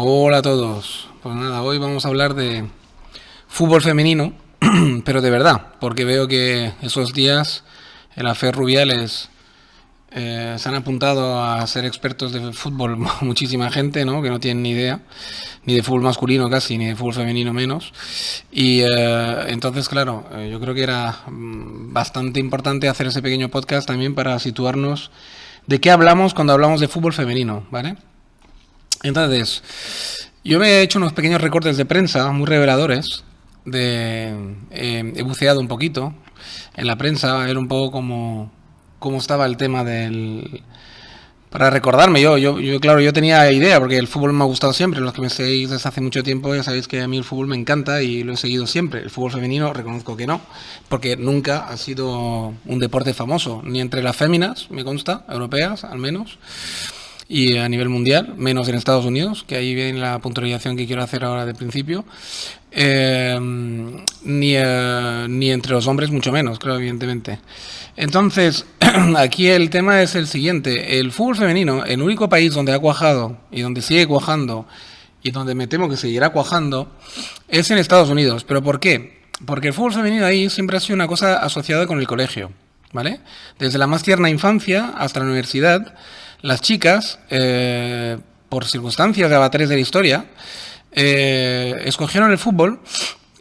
Hola a todos. Pues nada, hoy vamos a hablar de fútbol femenino, pero de verdad, porque veo que esos días en la FER Rubiales se han apuntado a ser expertos de fútbol muchísima gente, ¿no? Que no tienen ni idea, ni de fútbol masculino casi, ni de fútbol femenino menos. Y entonces, claro, yo creo que era bastante importante hacer ese pequeño podcast también para situarnos de qué hablamos cuando hablamos de fútbol femenino, ¿vale? Entonces, yo me he hecho unos pequeños recortes de prensa muy reveladores. He buceado un poquito en la prensa, a ver un poco cómo estaba el tema del... Para recordarme, claro, yo tenía idea, porque el fútbol me ha gustado siempre. Los que me seguís desde hace mucho tiempo ya sabéis que a mí el fútbol me encanta y lo he seguido siempre. El fútbol femenino reconozco que no, porque nunca ha sido un deporte famoso, ni entre las féminas, me consta, europeas al menos, y a nivel mundial, menos en Estados Unidos, que ahí viene la puntualización que quiero hacer ahora de principio, ni entre los hombres, mucho menos, claro, evidentemente. Entonces, aquí el tema es el siguiente: el fútbol femenino, el único país donde ha cuajado y donde sigue cuajando y donde me temo que seguirá cuajando, es en Estados Unidos. ¿Pero por qué? Porque el fútbol femenino ahí siempre ha sido una cosa asociada con el colegio, ¿vale? Desde la más tierna infancia hasta la universidad, las chicas, por circunstancias de avatares de la historia, escogieron el fútbol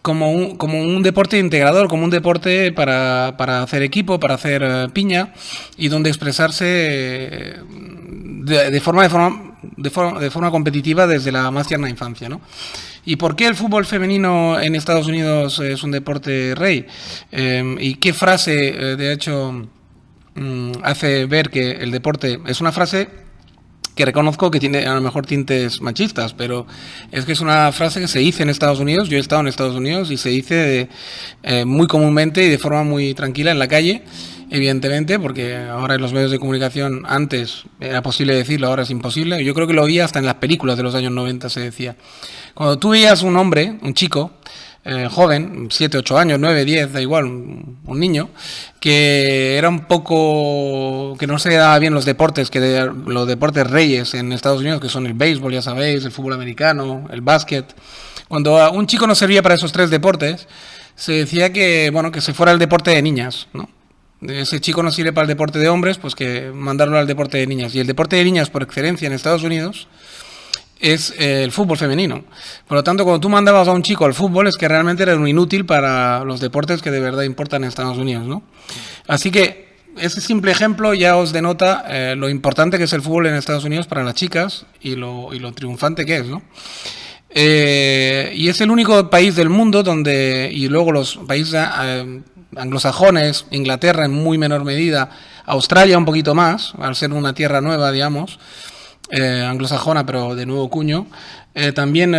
como un deporte integrador, como un deporte para hacer equipo, para hacer piña, y donde expresarse de forma competitiva desde la más tierna infancia, ¿no? ¿Y por qué el fútbol femenino en Estados Unidos es un deporte rey? ¿Y qué frase, de hecho, hace ver que el deporte es una frase que reconozco que tiene a lo mejor tintes machistas, pero es que es una frase que se dice en Estados Unidos? Yo he estado en Estados Unidos y se dice muy comúnmente y de forma muy tranquila en la calle, evidentemente, porque ahora en los medios de comunicación antes era posible decirlo, ahora es imposible. Yo creo que lo oía hasta en las películas de los años 90 se decía. Cuando tú veías un hombre, un chico, joven, 7, 8 años, 9, 10, da igual, un niño, que era un poco, que no se le daba bien los deportes, los deportes reyes en Estados Unidos, que son el béisbol, ya sabéis, el fútbol americano, el básquet. Cuando un chico no servía para esos 3 deportes, se decía que, bueno, que se fuera al deporte de niñas, ¿no? Ese chico no sirve para el deporte de hombres, pues que mandarlo al deporte de niñas. Y el deporte de niñas, por excelencia en Estados Unidos, es el fútbol femenino. Por lo tanto, cuando tú mandabas a un chico al fútbol, es que realmente era un inútil para los deportes que de verdad importan en Estados Unidos, ¿no? Así que ese simple ejemplo ya os denota lo importante que es el fútbol en Estados Unidos para las chicas y lo triunfante que es, ¿no? Y es el único país del mundo donde, y luego los países anglosajones, Inglaterra en muy menor medida, Australia un poquito más, al ser una tierra nueva, digamos, anglosajona pero de nuevo cuño, también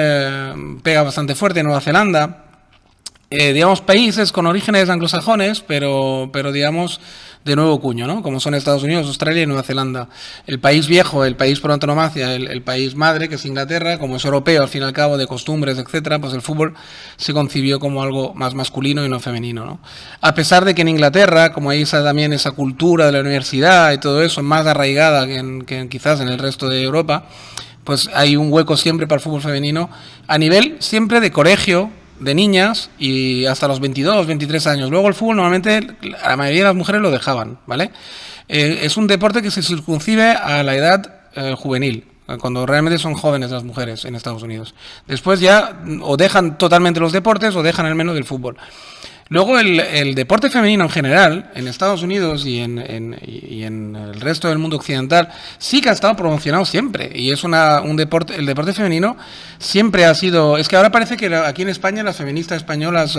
pega bastante fuerte. Nueva Zelanda, digamos países con orígenes anglosajones pero digamos de nuevo cuño, ¿no? Como son Estados Unidos, Australia y Nueva Zelanda. El país viejo, el país por antonomasia, el país madre, que es Inglaterra, como es europeo al fin y al cabo, de costumbres, etcétera, pues el fútbol se concibió como algo más masculino y no femenino, ¿no? A pesar de que en Inglaterra, como hay también esa cultura de la universidad y todo eso más arraigada que quizás en el resto de Europa, pues hay un hueco siempre para el fútbol femenino a nivel siempre de colegio, de niñas, y hasta los 22, 23 años. Luego el fútbol normalmente la mayoría de las mujeres lo dejaban, ¿vale? Es un deporte que se circunscribe a la edad juvenil, cuando realmente son jóvenes las mujeres en Estados Unidos. Después ya o dejan totalmente los deportes o dejan al menos el fútbol. Luego el deporte femenino en general, en Estados Unidos y en el resto del mundo occidental, sí que ha estado promocionado siempre. Y es el deporte femenino siempre ha sido... Es que ahora parece que aquí en España las feministas españolas,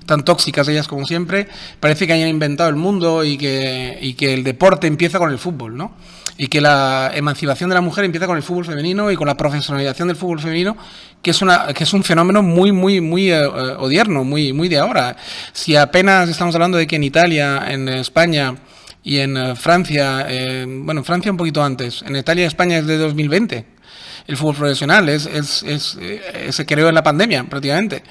tan tóxicas ellas como siempre, parece que hayan inventado el mundo y que el deporte empieza con el fútbol, ¿no? Y que la emancipación de la mujer empieza con el fútbol femenino y con la profesionalización del fútbol femenino, que es un fenómeno muy odierno, muy de ahora. Si apenas estamos hablando de que en Italia, en España y en Francia, en Francia un poquito antes, en Italia y España es de 2020. el fútbol profesional, se creó en la pandemia prácticamente.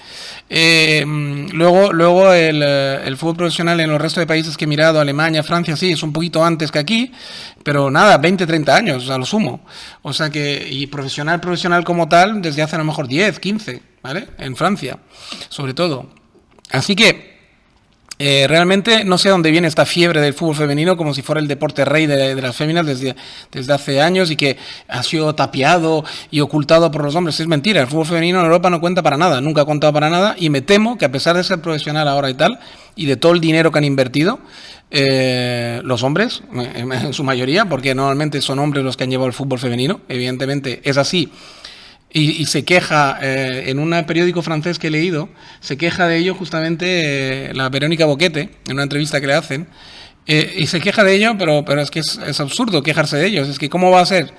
Luego el fútbol profesional en los restos de países que he mirado, Alemania, Francia, sí, es un poquito antes que aquí, pero nada, 20, 30 años a lo sumo. O sea que, y profesional como tal, desde hace a lo mejor 10, 15, ¿vale? En Francia, sobre todo. Así que realmente no sé dónde viene esta fiebre del fútbol femenino como si fuera el deporte rey de las féminas desde hace años y que ha sido tapiado y ocultado por los hombres. Es mentira, el fútbol femenino en Europa no cuenta para nada, nunca ha contado para nada, y me temo que a pesar de ser profesional ahora y tal, y de todo el dinero que han invertido, los hombres, en su mayoría, porque normalmente son hombres los que han llevado el fútbol femenino, evidentemente es así. Y se queja, en un periódico francés que he leído, se queja de ello justamente la Verónica Boquete, en una entrevista que le hacen, y se queja de ello, pero es que es absurdo quejarse de ellos. Es que ¿cómo va a ser?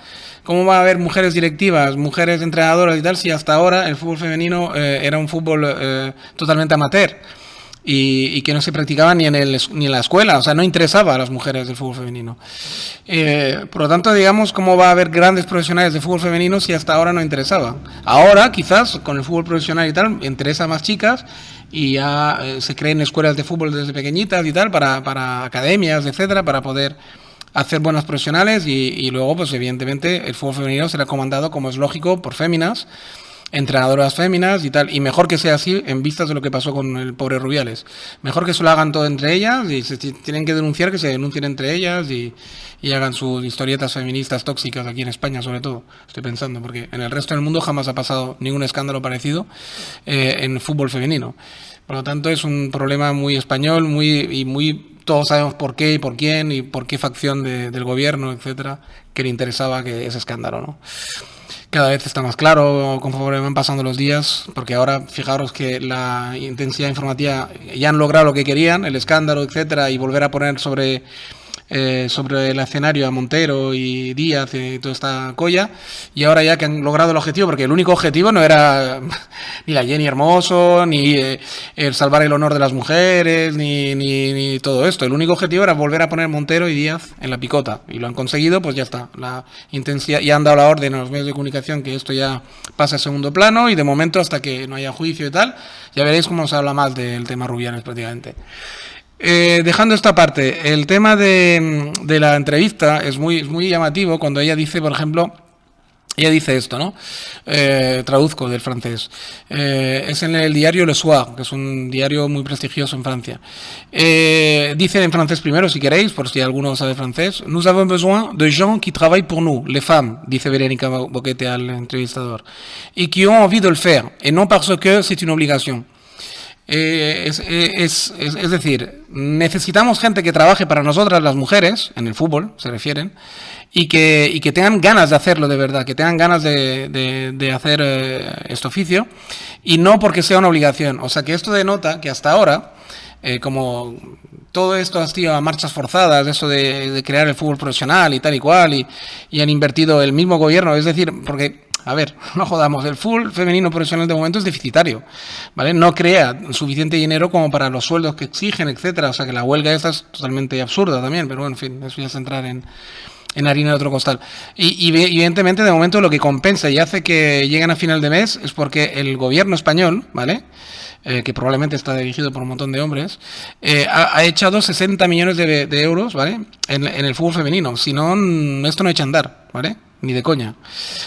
¿Cómo va a haber mujeres directivas, mujeres entrenadoras y tal, si hasta ahora el fútbol femenino era un fútbol totalmente amateur? Y que no se practicaba ni en la escuela, o sea, no interesaba a las mujeres del fútbol femenino. Por lo tanto, digamos, ¿cómo va a haber grandes profesionales de fútbol femenino si hasta ahora no interesaba? Ahora, quizás, con el fútbol profesional y tal, interesa a más chicas y ya se creen escuelas de fútbol desde pequeñitas y tal, para academias, etcétera, para poder hacer buenas profesionales y luego, pues evidentemente, el fútbol femenino será comandado, como es lógico, por féminas, entrenadoras féminas y tal, y mejor que sea así en vistas de lo que pasó con el pobre Rubiales. Mejor que se lo hagan todo entre ellas, y si tienen que denunciar, que se denuncien entre ellas y hagan sus historietas feministas tóxicas aquí en España, sobre todo, estoy pensando, porque en el resto del mundo jamás ha pasado ningún escándalo parecido en fútbol femenino. Por lo tanto, es un problema muy español, todos sabemos por qué y por quién y por qué facción del gobierno, etcétera, que le interesaba que ese escándalo, ¿no? Cada vez está más claro conforme van pasando los días, porque ahora fijaros que la intensidad informativa ya han logrado lo que querían, el escándalo, etcétera, y volver a poner sobre el escenario a Montero y Díaz y toda esta colla, y ahora ya que han logrado el objetivo, porque el único objetivo no era ni la Jenny Hermoso, ni el salvar el honor de las mujeres, ni todo esto. El único objetivo era volver a poner Montero y Díaz en la picota, y lo han conseguido, pues ya está. La intensidad, ya han dado la orden a los medios de comunicación que esto ya pasa a segundo plano, y de momento, hasta que no haya juicio y tal, ya veréis cómo se habla más del tema Rubiales prácticamente. Dejando esta parte, el tema de la entrevista es muy llamativo cuando ella dice, por ejemplo, ella dice esto, ¿no? Traduzco del francés. Es en el diario Le Soir, que es un diario muy prestigioso en Francia. Dice en francés primero, si queréis, por si alguno sabe francés. Nous avons besoin de gens qui travaillent pour nous, les femmes, dice Verónica Boquete al entrevistador, y qui ont envie de le faire, et non parce que c'est une obligation. Es decir, necesitamos gente que trabaje para nosotras las mujeres, en el fútbol se refieren, y que tengan ganas de hacerlo de verdad, que tengan ganas de hacer este oficio, y no porque sea una obligación. O sea que esto denota que hasta ahora, como todo esto ha sido a marchas forzadas, eso de crear el fútbol profesional y tal y cual, y han invertido el mismo gobierno, es decir, porque... A ver, no jodamos, el fútbol femenino profesional de momento es deficitario, ¿vale? No crea suficiente dinero como para los sueldos que exigen, etcétera. O sea que la huelga esta es totalmente absurda también, pero bueno, en fin, eso ya es entrar en harina de otro costal. Y evidentemente de momento lo que compensa y hace que lleguen a final de mes es porque el gobierno español, ¿vale?, que probablemente está dirigido por un montón de hombres, ha echado 60 millones de euros, ¿vale?, en el fútbol femenino. Si no, esto no echa a andar, ¿vale?, ni de coña.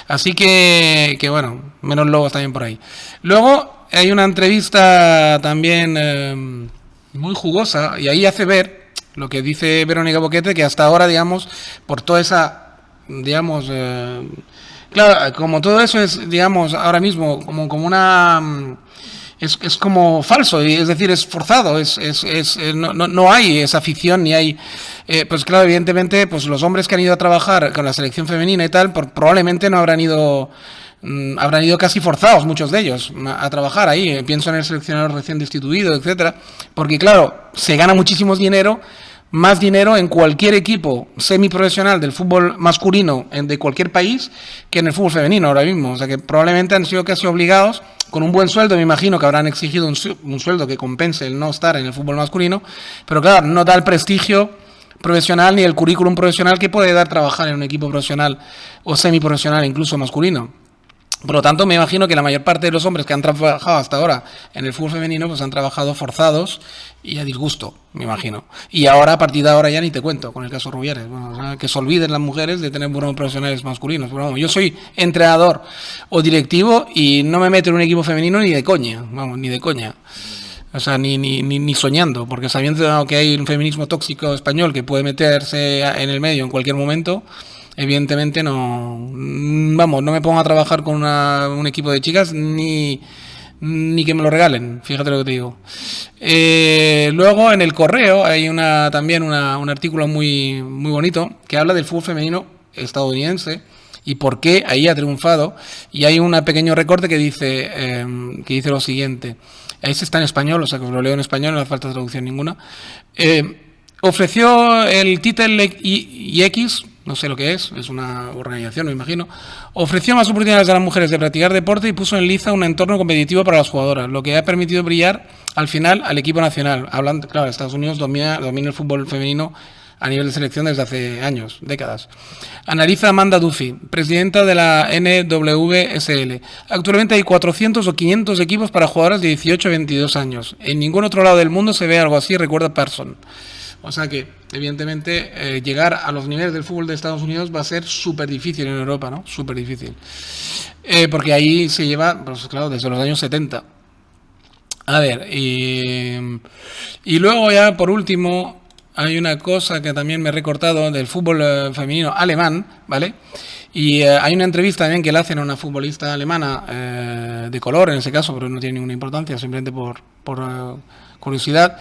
Así que bueno, menos lobos también por ahí. Luego hay una entrevista también muy jugosa, y ahí hace ver lo que dice Verónica Boquete, que hasta ahora, digamos, por toda esa, digamos, claro, como todo eso es, digamos, ahora mismo como una... Es como falso, es decir, es forzado, no hay esa afición, ni hay... pues claro, evidentemente, pues los hombres que han ido a trabajar con la selección femenina y tal, probablemente no habrán ido casi forzados, muchos de ellos, a trabajar ahí. Pienso en el seleccionador recién destituido, etcétera, porque claro, se gana muchísimo dinero, más dinero en cualquier equipo semiprofesional del fútbol masculino de cualquier país que en el fútbol femenino ahora mismo. O sea que probablemente han sido casi obligados, con un buen sueldo, me imagino que habrán exigido un sueldo que compense el no estar en el fútbol masculino, pero claro, no da el prestigio profesional ni el currículum profesional que puede dar trabajar en un equipo profesional o semiprofesional, incluso masculino. Por lo tanto, me imagino que la mayor parte de los hombres que han trabajado hasta ahora en el fútbol femenino, pues han trabajado forzados y a disgusto, me imagino. Y ahora, a partir de ahora, ya ni te cuento con el caso Rubiales. Bueno, o sea, que se olviden las mujeres de tener buenos profesionales masculinos. Pero vamos, yo soy entrenador o directivo y no me meto en un equipo femenino ni de coña, vamos, ni de coña. O sea, ni soñando, porque sabiendo que hay un feminismo tóxico español que puede meterse en el medio en cualquier momento, evidentemente no, vamos, no me pongo a trabajar con un equipo de chicas ni que me lo regalen, fíjate lo que te digo. Luego en el Correo hay también un artículo muy bonito que habla del fútbol femenino estadounidense y por qué ahí ha triunfado, y hay un pequeño recorte que dice lo siguiente. Ahí está en español, o sea que os lo leo en español, no hace falta traducción ninguna. Ofreció el Titel X, no sé lo que es una organización, me imagino, ofreció más oportunidades a las mujeres de practicar deporte y puso en liza un entorno competitivo para las jugadoras, lo que ha permitido brillar al final al equipo nacional. Hablando, claro, Estados Unidos domina el fútbol femenino a nivel de selección desde hace años, décadas. Analiza Amanda Duffy, presidenta de la NWSL. Actualmente hay 400 o 500 equipos para jugadoras de 18 a 22 años. En ningún otro lado del mundo se ve algo así, recuerda Parson. O sea que, evidentemente, llegar a los niveles del fútbol de Estados Unidos va a ser súper difícil en Europa, ¿no? Súper difícil. Porque ahí se lleva, pues claro, desde los años 70. A ver, y luego ya, por último, hay una cosa que también me he recortado del fútbol femenino alemán, ¿vale? Y hay una entrevista también que le hacen a una futbolista alemana de color, en ese caso, pero no tiene ninguna importancia, simplemente por curiosidad,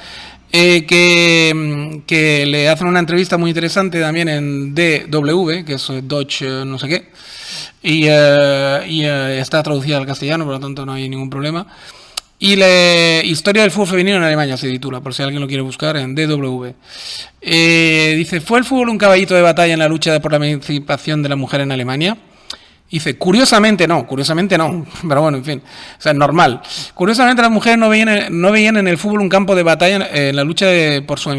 que le hacen una entrevista muy interesante también en DW, que es Deutsch no sé qué, y está traducida al castellano, por lo tanto no hay ningún problema. Y la historia del fútbol femenino en Alemania se titula, por si alguien lo quiere buscar, en DW. Dice, ¿fue el fútbol un caballito de batalla en la lucha por la emancipación de la mujer en Alemania? Dice, curiosamente no, pero bueno, en fin, o sea, normal. Curiosamente las mujeres no veían en el fútbol un campo de batalla en la lucha por su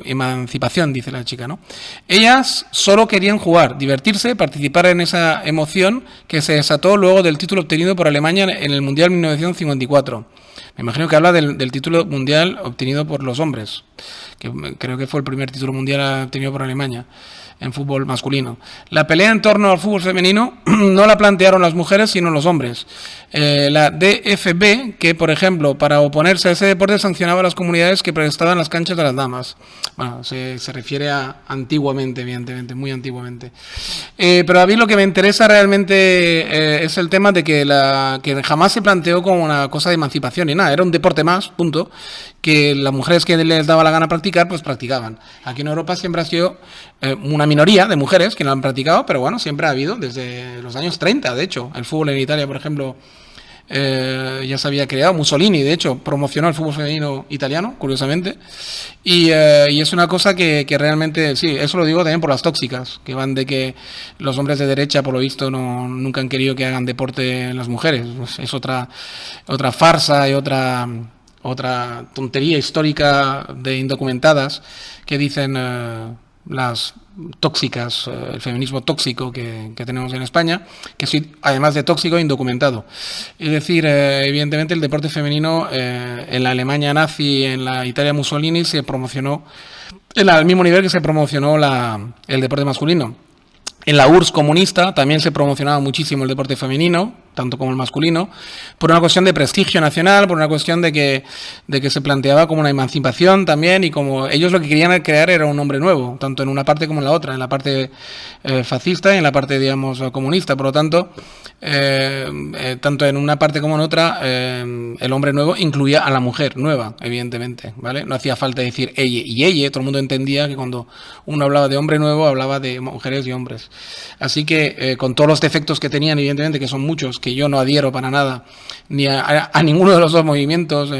emancipación, dice la chica, ¿no? Ellas solo querían jugar, divertirse, participar en esa emoción que se desató luego del título obtenido por Alemania en el Mundial 1954. Me imagino que habla del título mundial obtenido por los hombres, que creo que fue el primer título mundial obtenido por Alemania en fútbol masculino. La pelea en torno al fútbol femenino no la plantearon las mujeres, sino los hombres. La DFB, que por ejemplo, para oponerse a ese deporte sancionaba a las comunidades que prestaban las canchas de las damas. Bueno, se refiere a antiguamente, evidentemente, muy antiguamente. Pero a mí lo que me interesa realmente es el tema de que jamás se planteó como una cosa de emancipación ni nada. Era un deporte más, punto, que las mujeres que les daba la gana practicar, pues practicaban. Aquí en Europa siempre ha sido una minoría de mujeres que lo han practicado, pero bueno, siempre ha habido, desde los años 30, de hecho. El fútbol en Italia, por ejemplo, ya se había creado. Mussolini, de hecho, promocionó el fútbol femenino italiano, curiosamente. Y es una cosa que realmente, sí, eso lo digo también por las tóxicas, que van de que los hombres de derecha, por lo visto, nunca han querido que hagan deporte en las mujeres. Es otra farsa y otra tontería histórica de indocumentadas que dicen las tóxicas, el feminismo tóxico que tenemos en España, que sí, además de tóxico, indocumentado. Es decir, evidentemente el deporte femenino en la Alemania nazi, en la Italia Mussolini, se promocionó al mismo nivel que se promocionó el deporte masculino. En la URSS comunista también se promocionaba muchísimo el deporte femenino, tanto como el masculino, por una cuestión de prestigio nacional, por una cuestión de que se planteaba como una emancipación también, y como ellos lo que querían crear era un hombre nuevo, tanto en una parte como en la otra, en la parte fascista y en la parte, digamos, comunista. Por lo tanto, tanto en una parte como en otra, el hombre nuevo incluía a la mujer nueva, evidentemente, ¿vale? No hacía falta decir ella y ella, todo el mundo entendía que cuando uno hablaba de hombre nuevo, hablaba de mujeres y hombres. Así que, con todos los defectos que tenían, evidentemente, que son muchos, que yo no adhiero para nada, ni a ninguno de los dos movimientos,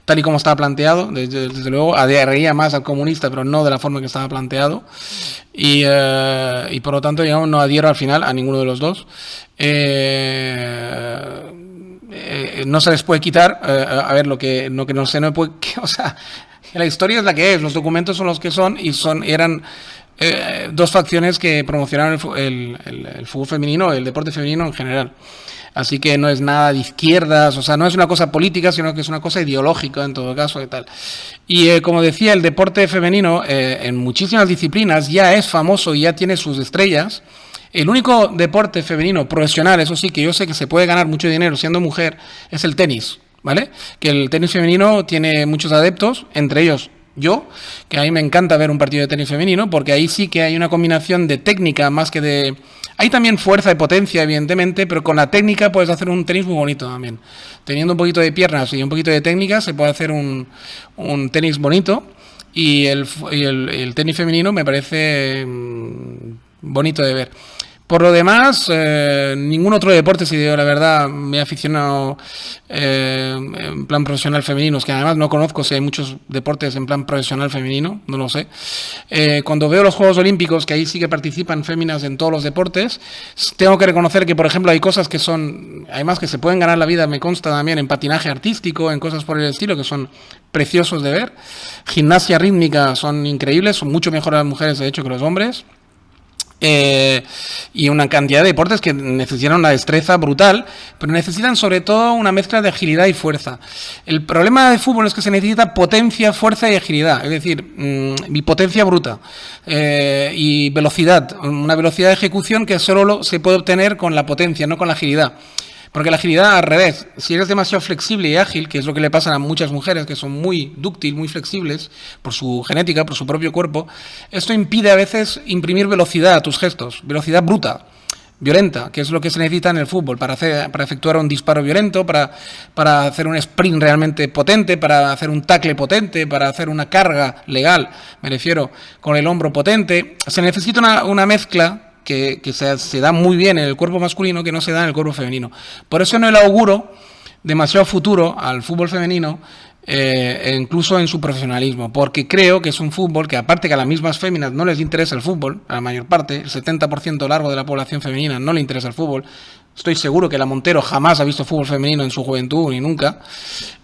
tal y como estaba planteado, desde luego, adheriría más al comunista, pero no de la forma que estaba planteado, y por lo tanto, digamos, no adhiero al final a ninguno de los dos. No se les puede quitar, a ver, lo que no se no puede, o sea, la historia es la que es, los documentos son los que son, y eran dos facciones que promocionaron el fútbol femenino, el deporte femenino en general. Así que no es nada de izquierdas, o sea, no es una cosa política, sino que es una cosa ideológica en todo caso y tal. Y como decía, el deporte femenino en muchísimas disciplinas ya es famoso y ya tiene sus estrellas. El único deporte femenino profesional, eso sí, que yo sé que se puede ganar mucho dinero siendo mujer, es el tenis, ¿vale? Que el tenis femenino tiene muchos adeptos, entre ellos yo, que a mí me encanta ver un partido de tenis femenino, porque ahí sí que hay una combinación de técnica más que de... Hay también fuerza y potencia, evidentemente, pero con la técnica puedes hacer un tenis muy bonito también. Teniendo un poquito de piernas y un poquito de técnica se puede hacer un tenis bonito, y el tenis femenino me parece bonito de ver. Por lo demás, ningún otro deporte, si digo la verdad, me he aficionado en plan profesional femenino, que además no conozco si hay muchos deportes en plan profesional femenino, no lo sé. Cuando veo los Juegos Olímpicos, que ahí sí que participan féminas en todos los deportes, tengo que reconocer que, por ejemplo, hay cosas que son, además que se pueden ganar la vida, me consta también, en patinaje artístico, en cosas por el estilo, que son preciosos de ver. Gimnasia rítmica son increíbles, son mucho mejores las mujeres, de hecho, que los hombres. Y una cantidad de deportes que necesitan una destreza brutal, pero necesitan sobre todo una mezcla de agilidad y fuerza. El problema de fútbol es que se necesita potencia, fuerza y agilidad, es decir, y potencia bruta y velocidad, una velocidad de ejecución que solo se puede obtener con la potencia, no con la agilidad. Porque la agilidad, al revés, si eres demasiado flexible y ágil, que es lo que le pasa a muchas mujeres que son muy dúctiles, muy flexibles, por su genética, por su propio cuerpo, esto impide a veces imprimir velocidad a tus gestos, velocidad bruta, violenta, que es lo que se necesita en el fútbol, para efectuar un disparo violento, para hacer un sprint realmente potente, para hacer un tackle potente, para hacer una carga legal, me refiero, con el hombro potente. Se necesita una mezcla que se da muy bien en el cuerpo masculino, que no se da en el cuerpo femenino. Por eso no le auguro demasiado futuro al fútbol femenino, incluso en su profesionalismo, porque creo que es un fútbol que, aparte que a las mismas féminas no les interesa el fútbol, a la mayor parte, el 70% largo de la población femenina no le interesa el fútbol. Estoy seguro que la Montero jamás ha visto fútbol femenino en su juventud, ni nunca.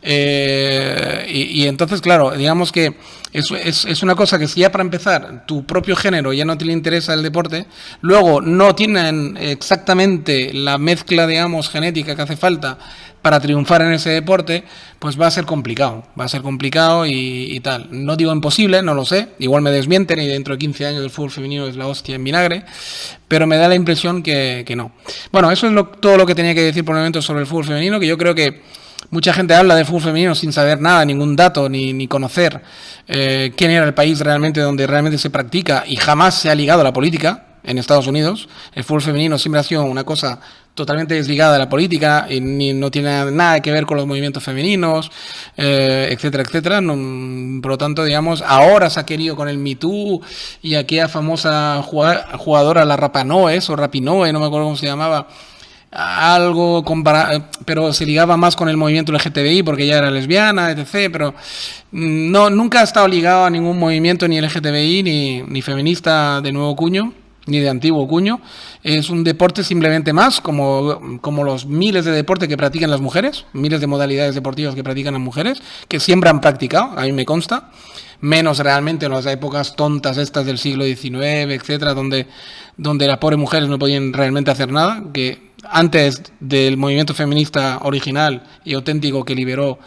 Y entonces, claro, digamos que es una cosa que si ya para empezar tu propio género ya no te le interesa el deporte, luego no tienen exactamente la mezcla, digamos, genética que hace falta para triunfar en ese deporte, pues va a ser complicado y tal. No digo imposible, no lo sé, igual me desmienten y dentro de 15 años el fútbol femenino es la hostia en vinagre, pero me da la impresión que no. Bueno, eso es todo lo que tenía que decir por el momento sobre el fútbol femenino, que yo creo que mucha gente habla de fútbol femenino sin saber nada, ningún dato, ni conocer quién era el país realmente donde realmente se practica, y jamás se ha ligado a la política. En Estados Unidos el fútbol femenino siempre ha sido una cosa totalmente desligada de la política y no tiene nada que ver con los movimientos femeninos, etcétera, etcétera. No, por lo tanto, digamos, ahora se ha querido con el Me Too y aquella famosa jugadora, la Rapinoe, no me acuerdo cómo se llamaba, algo pero se ligaba más con el movimiento LGTBI porque ella era lesbiana, etc., pero nunca ha estado ligado a ningún movimiento ni LGTBI ni feminista de nuevo cuño, ni de antiguo cuño. Es un deporte simplemente más, como los miles de deportes que practican las mujeres, miles de modalidades deportivas que practican las mujeres, que siempre han practicado, a mí me consta, menos realmente en las épocas tontas estas del siglo XIX, etcétera, donde las pobres mujeres no podían realmente hacer nada, que antes del movimiento feminista original y auténtico que liberó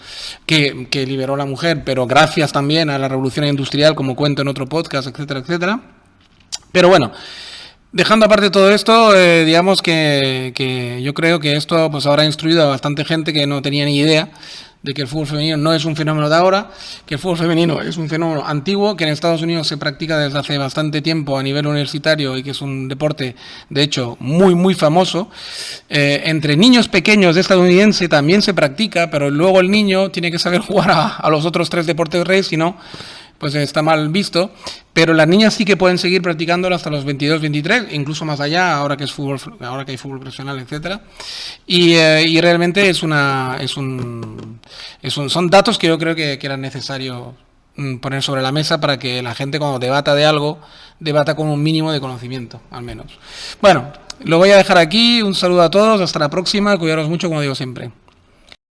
la mujer, pero gracias también a la revolución industrial, como cuento en otro podcast, etcétera, etcétera. Pero bueno, dejando aparte todo esto, digamos que yo creo que esto pues habrá instruido a bastante gente que no tenía ni idea de que el fútbol femenino no es un fenómeno de ahora, que el fútbol femenino es un fenómeno antiguo, que en Estados Unidos se practica desde hace bastante tiempo a nivel universitario y que es un deporte, de hecho, muy, muy famoso. Entre niños pequeños de estadounidense también se practica, pero luego el niño tiene que saber jugar a los otros 3 deportes reyes, si no, pues está mal visto, pero las niñas sí que pueden seguir practicándolo hasta los 22, 23, incluso más allá, ahora que hay fútbol profesional, etcétera. Y realmente son datos que yo creo que era necesario poner sobre la mesa para que la gente, cuando debata de algo, debata con un mínimo de conocimiento, al menos. Bueno, lo voy a dejar aquí. Un saludo a todos, hasta la próxima, cuidaros mucho, como digo siempre.